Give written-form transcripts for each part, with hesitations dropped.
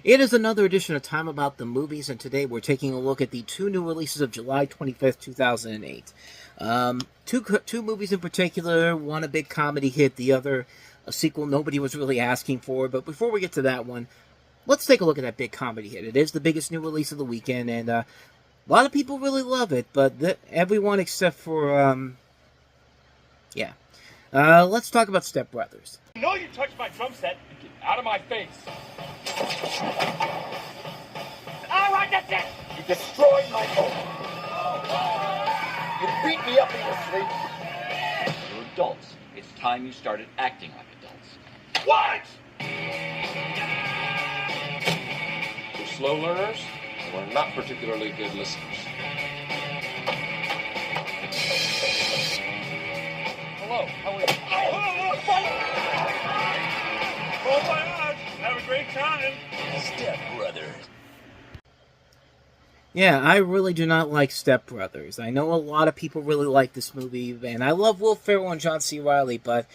It is another edition of Time About the Movies, and today we're taking a look at the two new releases of July 25th, 2008. Two movies in particular, one a big comedy hit, the other a sequel nobody was really asking for. But before we get to that one, let's take a look at that big comedy hit. It is the biggest new release of the weekend, and a lot of people really love it, but everyone except for, let's talk about Step Brothers. I know you touched my drum set. Get out of my face. All right, that's it. You destroyed my home. You beat me up in your sleep. You're adults. It's time you started acting like adults. What? We're slow learners, and we're not particularly good listeners. Hello, how are you? Oh my God! Have a great time. Step Brothers. Yeah, I really do not like Step Brothers. I know a lot of people really like this movie, and I love Will Ferrell and John C. Reilly, but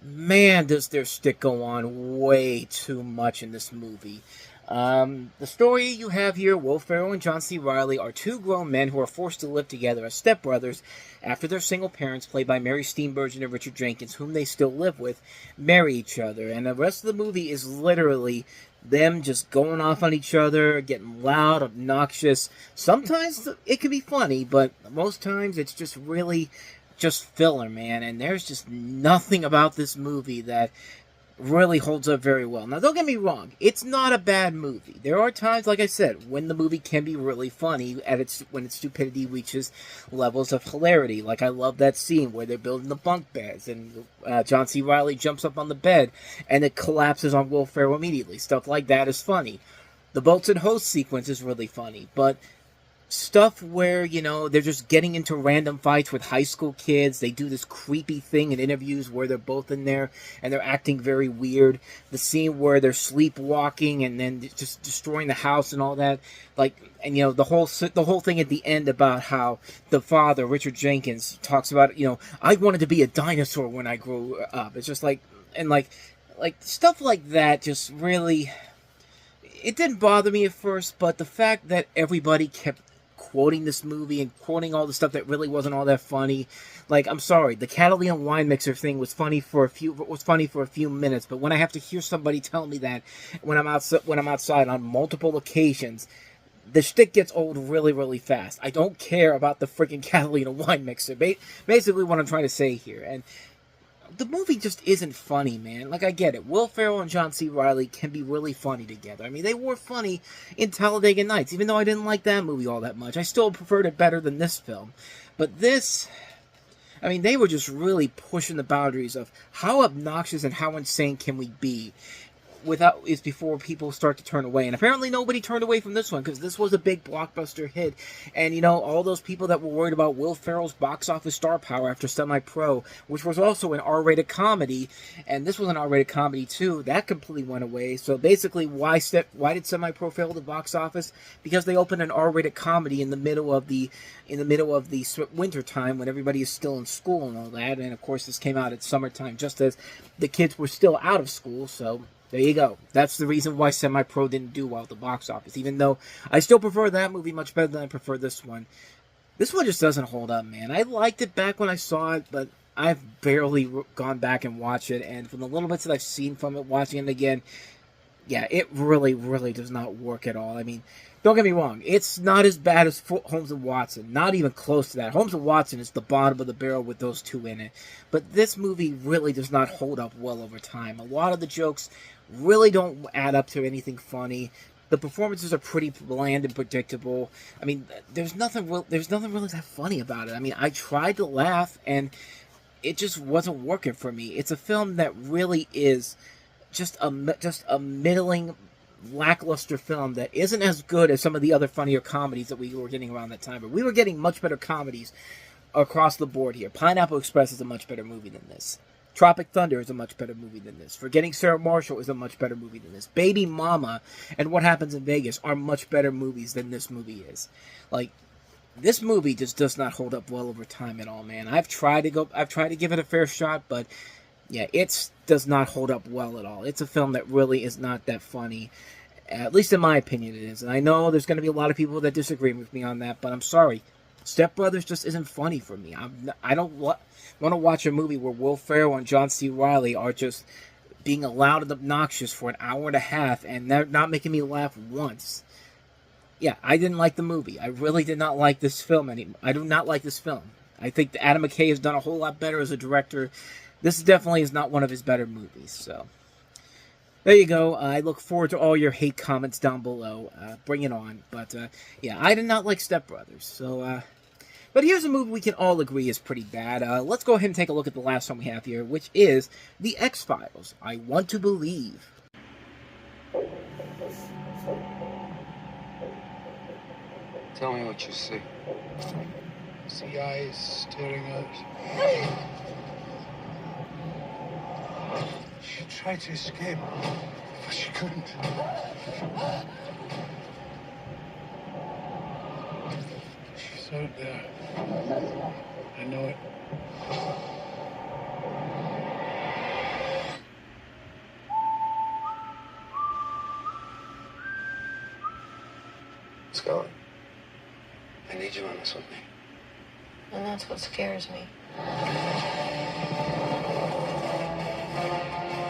man, does their stick go on way too much in this movie. The story you have here, Will Ferrell and John C. Reilly are two grown men who are forced to live together as stepbrothers after their single parents, played by Mary Steenburgen and Richard Jenkins, whom they still live with, marry each other. And the rest of the movie is literally them just going off on each other, getting loud, obnoxious. Sometimes it can be funny, but most times it's just really just filler, man. And there's just nothing about this movie that really holds up very well. Now, don't get me wrong, it's not a bad movie. There are times, like I said, when the movie can be really funny when its stupidity reaches levels of hilarity. Like, I love that scene where they're building the bunk beds, and John C. Reilly jumps up on the bed, and it collapses on Will Ferrell immediately. Stuff like that is funny. The boats and hose sequence is really funny, but stuff where, they're just getting into random fights with high school kids. They do this creepy thing in interviews where they're both in there and they're acting very weird. The scene where they're sleepwalking and then just destroying the house and all that. The whole thing at the end about how the father, Richard Jenkins, talks about, I wanted to be a dinosaur when I grew up. It's just like stuff like that just really, it didn't bother me at first, but the fact that everybody kept quoting this movie and quoting all the stuff that really wasn't all that funny. Like, I'm sorry, the Catalina wine mixer thing was funny for a few minutes, but when I have to hear somebody tell me that when I'm outside on multiple occasions, the shtick gets old really, really fast. I don't care about the freaking Catalina wine mixer. Basically what I'm trying to say here. And the movie just isn't funny, man. Like, I get it. Will Ferrell and John C. Reilly can be really funny together. I mean, they were funny in Talladega Nights, even though I didn't like that movie all that much. I still preferred it better than this film. But this, I mean, they were just really pushing the boundaries of how obnoxious and how insane can we be before people start to turn away. And apparently nobody turned away from this one, because this was a big blockbuster hit. And, all those people that were worried about Will Ferrell's box office star power after Semi-Pro, which was also an R-rated comedy, and this was an R-rated comedy too, that completely went away. So basically, why did Semi-Pro fail the box office? Because they opened an R-rated comedy in the middle of the winter time when everybody is still in school and all that. And of course, this came out at summertime, just as the kids were still out of school. So there you go. That's the reason why Semi-Pro didn't do well at the box office, even though I still prefer that movie much better than I prefer this one. This one just doesn't hold up, man. I liked it back when I saw it, but I've barely gone back and watched it, and from the little bits that I've seen from it, watching it again, yeah, it really, really does not work at all. I mean, don't get me wrong, it's not as bad as Holmes and Watson, not even close to that. Holmes and Watson is the bottom of the barrel with those two in it, but this movie really does not hold up well over time. A lot of the jokes really don't add up to anything funny. The performances are pretty bland and predictable. I mean, there's nothing really that funny about it. I mean, I tried to laugh, and it just wasn't working for me. It's a film that really is just a middling, lackluster film that isn't as good as some of the other funnier comedies that we were getting around that time. But we were getting much better comedies across the board here. Pineapple Express is a much better movie than this. Tropic Thunder is a much better movie than this. Forgetting Sarah Marshall is a much better movie than this. Baby Mama and What Happens in Vegas are much better movies than this movie is. Like, this movie just does not hold up well over time at all, man. I've tried to give it a fair shot, but yeah, it does not hold up well at all. It's a film that really is not that funny. At least in my opinion it is. And I know there's going to be a lot of people that disagree with me on that, but I'm sorry. Step Brothers just isn't funny for me. I don't want to watch a movie where Will Ferrell and John C. Reilly are just being loud and obnoxious for an hour and a half, and they're not making me laugh once. Yeah, I didn't like the movie. I really did not like this film anymore. I do not like this film. I think that Adam McKay has done a whole lot better as a director. This definitely is not one of his better movies, so there you go. I look forward to all your hate comments down below. Bring it on. But, yeah, I did not like Step Brothers. So, but here's a movie we can all agree is pretty bad. Let's go ahead and take a look at the last one we have here, which is The X-Files. I Want to Believe. Tell me what you see. See eyes staring out. She tried to escape, but she couldn't. She's out there. I know it. Scully, I need you on this with me. And that's what scares me.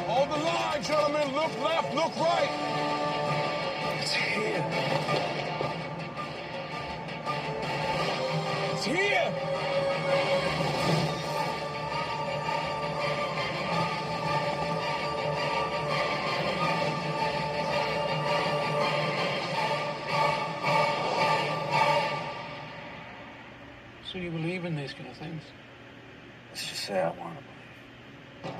Hold the line, gentlemen. Look left, look right. It's here. It's here. So you believe in these kind of things? Let's just say I want to believe.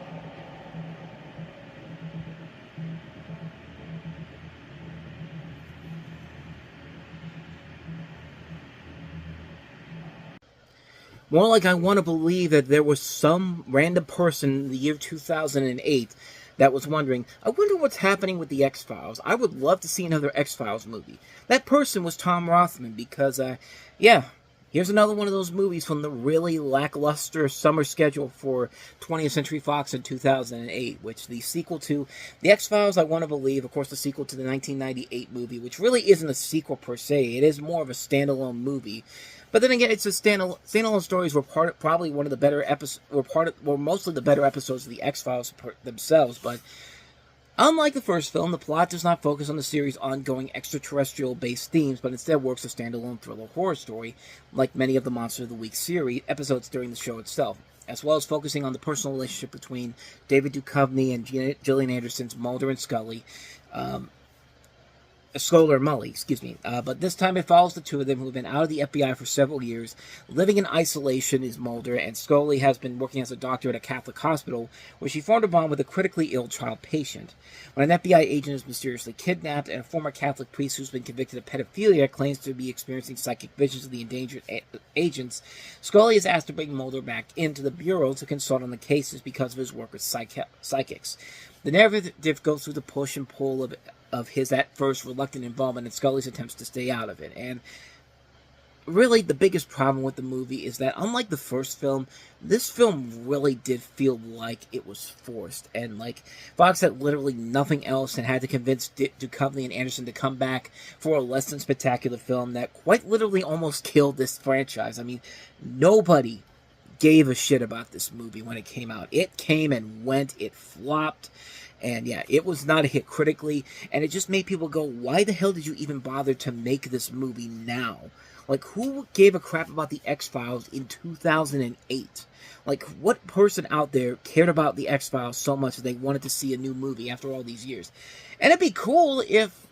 More like I want to believe that there was some random person in the year 2008 that was wondering, I wonder what's happening with the X-Files. I would love to see another X-Files movie. That person was Tom Rothman because, yeah, here's another one of those movies from the really lackluster summer schedule for 20th Century Fox in 2008, which the sequel to The X-Files, I Want to Believe, of course, the sequel to the 1998 movie, which really isn't a sequel per se. It is more of a standalone movie. But then again, it's a standalone stories were probably one of the better episodes, were mostly the better episodes of the X-Files themselves. But unlike the first film, the plot does not focus on the series' ongoing extraterrestrial-based themes, but instead works a standalone thriller horror story, like many of the Monster of the Week series episodes during the show itself, as well as focusing on the personal relationship between David Duchovny and Gillian Anderson's Mulder and Scully. Scolar Mully, excuse me. But this time it follows the two of them who have been out of the FBI for several years. Living in isolation is Mulder, and Scully has been working as a doctor at a Catholic hospital where she formed a bond with a critically ill child patient. When an FBI agent is mysteriously kidnapped and a former Catholic priest who's been convicted of pedophilia claims to be experiencing psychic visions of the endangered agents, Scully is asked to bring Mulder back into the Bureau to consult on the cases because of his work with psychics. The narrative goes through the push and pull of his at first reluctant involvement in Scully's attempts to stay out of it. And really the biggest problem with the movie is that unlike the first film, this film really did feel like it was forced. And like Fox had literally nothing else and had to convince Duchovny and Anderson to come back for a less than spectacular film that quite literally almost killed this franchise. I mean, nobody gave a shit about this movie when it came out. It came and went, it flopped. And yeah, it was not a hit critically, and it just made people go, why the hell did you even bother to make this movie now? Like, who gave a crap about the X-Files in 2008? Like, what person out there cared about the X-Files so much that they wanted to see a new movie after all these years? And it'd be cool if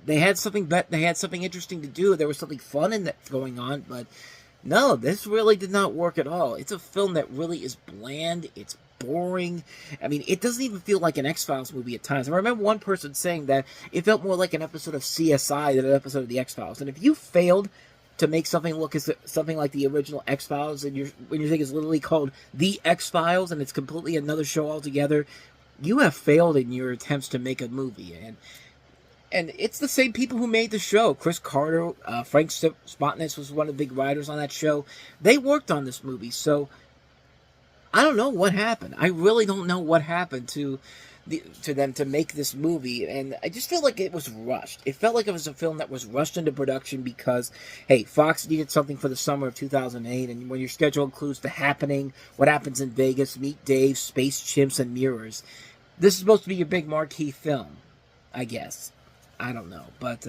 they had something interesting to do, there was something fun in that going on, but no, this really did not work at all. It's a film that really is bland, it's boring. I mean, it doesn't even feel like an X-Files movie at times. I remember one person saying that it felt more like an episode of CSI than an episode of The X-Files. And if you failed to make something look as something like the original X-Files, and when you think it's literally called The X-Files, and it's completely another show altogether, you have failed in your attempts to make a movie. And it's the same people who made the show. Chris Carter, Frank Spotnitz was one of the big writers on that show. They worked on this movie, so I don't know what happened. I really don't know what happened to to them to make this movie, and I just feel like it was rushed. It felt like it was a film that was rushed into production because, hey, Fox needed something for the summer of 2008, and when your schedule includes The Happening, What Happens in Vegas, Meet Dave, Space Chimps, and Mirrors, this is supposed to be your big marquee film, I guess. I don't know, but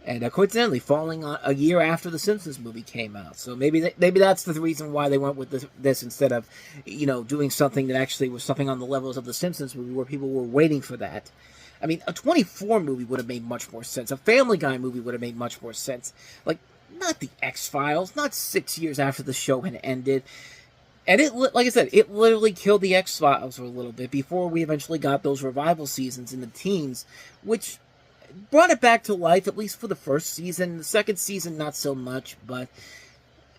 and coincidentally, falling on a year after the Simpsons movie came out, so maybe that's the reason why they went with this instead of, doing something that actually was something on the levels of the Simpsons movie, where people were waiting for that. I mean, a 24 movie would have made much more sense. A Family Guy movie would have made much more sense. Like, not the X-Files, not 6 years after the show had ended. And like I said, it literally killed the X-Files for a little bit before we eventually got those revival seasons in the teens, which brought it back to life, at least for the first season. The second season, not so much, but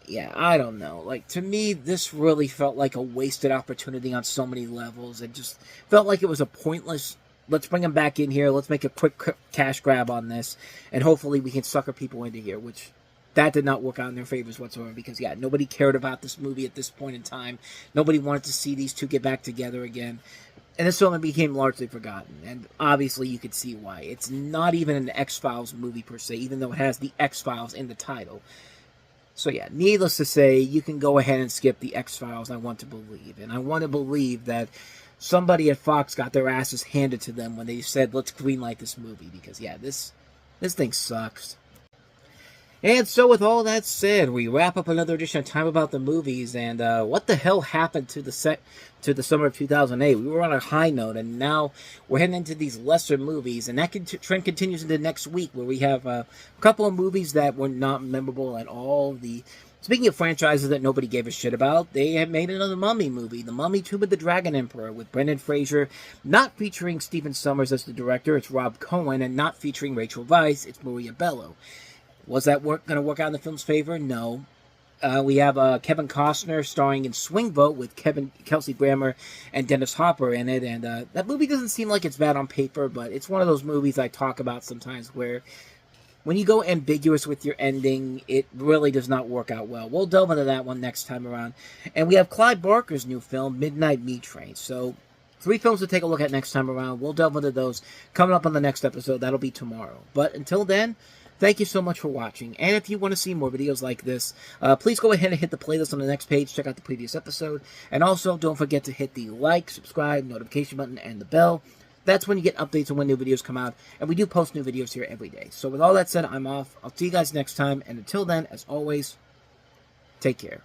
yeah, I don't know. Like, to me, this really felt like a wasted opportunity on so many levels. It just felt like it was a pointless, let's bring them back in here, let's make a quick cash grab on this, and hopefully we can sucker people into here, which that did not work out in their favors whatsoever, because, yeah, nobody cared about this movie at this point in time. Nobody wanted to see these two get back together again. And this film became largely forgotten, and obviously you could see why. It's not even an X-Files movie per se, even though it has the X-Files in the title. So yeah, needless to say, you can go ahead and skip the X-Files, I want to believe. And I want to believe that somebody at Fox got their asses handed to them when they said, let's greenlight this movie, because yeah, this thing sucks. And so with all that said, we wrap up another edition of Time About the Movies, and what the hell happened to the summer of 2008? We were on a high note, and now we're heading into these lesser movies, and that trend continues into next week, where we have a couple of movies that were not memorable at all. Speaking of franchises that nobody gave a shit about, they have made another Mummy movie, The Mummy Tomb of the Dragon Emperor, with Brendan Fraser, not featuring Stephen Sommers as the director, it's Rob Cohen, and not featuring Rachel Weisz, it's Maria Bello. Was that going to work out in the film's favor? No. We have Kevin Costner starring in Swing Vote with Kelsey Grammer and Dennis Hopper in it, and that movie doesn't seem like it's bad on paper, but it's one of those movies I talk about sometimes where when you go ambiguous with your ending, it really does not work out well. We'll delve into that one next time around. And we have Clive Barker's new film, Midnight Meat Train. So 3 films to take a look at next time around. We'll delve into those coming up on the next episode. That'll be tomorrow. But until then, thank you so much for watching, and if you want to see more videos like this, please go ahead and hit the playlist on the next page, check out the previous episode, and also don't forget to hit the like, subscribe, notification button, and the bell. That's when you get updates on when new videos come out, and we do post new videos here every day. So with all that said, I'm off. I'll see you guys next time, and until then, as always, take care.